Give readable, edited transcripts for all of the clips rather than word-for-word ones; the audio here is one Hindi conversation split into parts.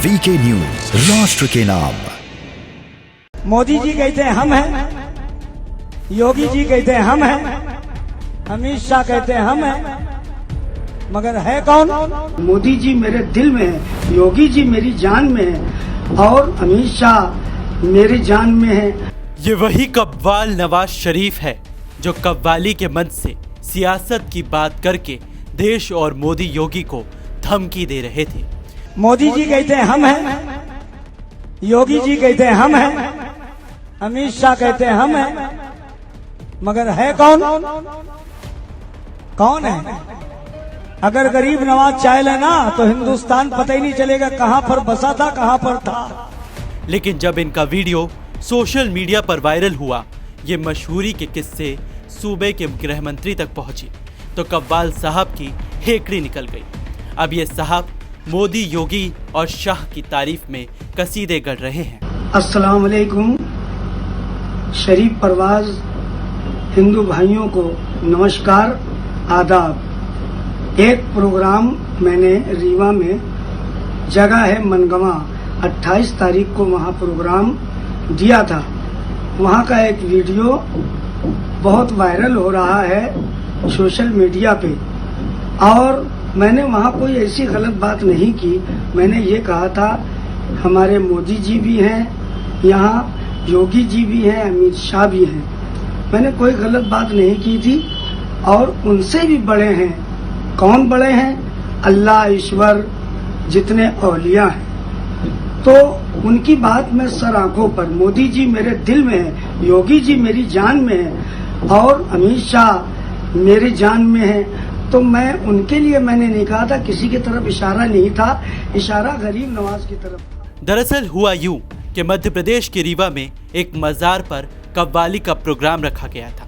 वीके न्यूज, राष्ट्र के नाम। मोदी जी कहते हैं हम हैं, योगी जी कहते हैं हम हैं, अमित शाह कहते हैं हम हैं, मगर है कौन? मोदी जी मेरे दिल में है, योगी जी मेरी जान में है और अमित शाह मेरी जान में है। ये वही कव्वाल नवाज शरीफ है जो कव्वाली के मंच से सियासत की बात करके देश और मोदी योगी को धमकी दे रहे थे। मोदी जी कहते हैं हम हैं, योगी जी कहते हैं हम हैं, अमित शाह कहते हैं हम हैं, मगर है कौन? कौन है? अगर गरीब नवाज चाह लेना तो हिंदुस्तान पता ही नहीं चलेगा कहां पर बसा था, कहां पर था। लेकिन जब इनका वीडियो सोशल मीडिया पर वायरल हुआ, ये मशहूरी के किस्से सूबे के गृह मंत्री तक पहुंची तो कव्वाल साहब की हेकड़ी निकल गई। अब ये साहब मोदी, योगी और शाह की तारीफ में कसीदे गढ़ रहे हैं। अस्सलाम वालेकुम। शरीफ परवाज हिंदू भाइयों को नमस्कार, आदाब। एक प्रोग्राम मैंने रीवा में, जगह है मनगवा, 28 तारीख को वहाँ प्रोग्राम दिया था। वहाँ का एक वीडियो बहुत वायरल हो रहा है सोशल मीडिया पे और मैंने वहाँ कोई ऐसी गलत बात नहीं की। मैंने ये कहा था हमारे मोदी जी भी हैं, यहाँ योगी जी भी हैं, अमित शाह भी हैं। मैंने कोई गलत बात नहीं की थी और उनसे भी बड़े हैं। कौन बड़े हैं? अल्लाह, ईश्वर, जितने औलिया हैं। तो उनकी बात में सर आंखों पर, मोदी जी मेरे दिल में है, योगी जी मेरी जान में है और अमित शाह मेरी जान में है। तो मैं उनके लिए मैंने नहीं कहा था, किसी की तरफ इशारा नहीं था, इशारा गरीब नवाज की तरफ था। दरअसल हुआ यूं कि मध्य प्रदेश के रीवा में एक मजार पर कव्वाली का प्रोग्राम रखा गया था।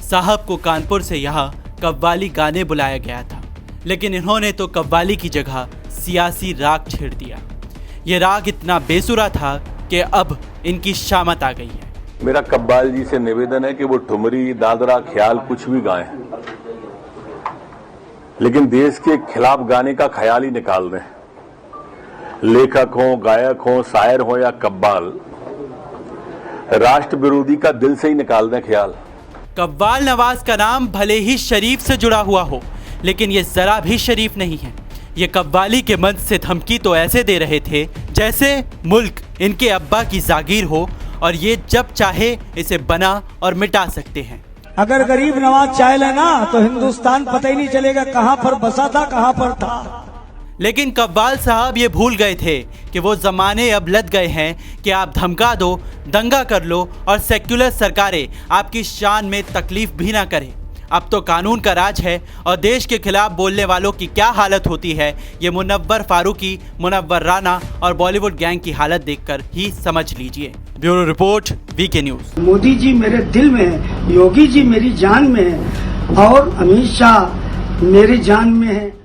साहब को कानपुर से यहाँ कव्वाली गाने बुलाया गया था, लेकिन इन्होंने तो कव्वाली की जगह सियासी राग छेड़ दिया। ये राग इतना बेसुरा था कि अब इनकी शामत आ गई है। मेरा कव्वाल जी से निवेदन है कि वो ठुमरी, दादरा, ख्याल कुछ भी गाएं, लेकिन देश के खिलाफ गाने का ख्याल ही निकाल दें। लेखक हो, गायक हो, शायर हो या कव्वाल, राष्ट्र विरोधी का दिल से ही निकाल दें ख्याल। कव्वाल नवाज का नाम भले ही शरीफ से जुड़ा हुआ हो, लेकिन ये जरा भी शरीफ नहीं है। ये कव्वाली के मंच से धमकी तो ऐसे दे रहे थे जैसे मुल्क इनके अब्बा की जागीर हो और ये जब चाहे इसे बना और मिटा सकते हैं। अगर गरीब नवाज चाह लेना तो हिंदुस्तान पता ही नहीं चलेगा कहां पर बसा था, कहां पर था। लेकिन कव्वाल साहब ये भूल गए थे कि वो जमाने अब लद गए हैं कि आप धमका दो, दंगा कर लो और सेक्युलर सरकारें आपकी शान में तकलीफ भी ना करें। अब तो कानून का राज है और देश के खिलाफ बोलने वालों की क्या हालत होती है, ये मुनव्वर फारूकी, मुनव्वर राना और बॉलीवुड गैंग की हालत देखकर ही समझ लीजिए। Bureau report, VK news. Modi ji मेरे दिल में है, योगी जी मेरी जान में है और अमित शाह मेरी जान में है।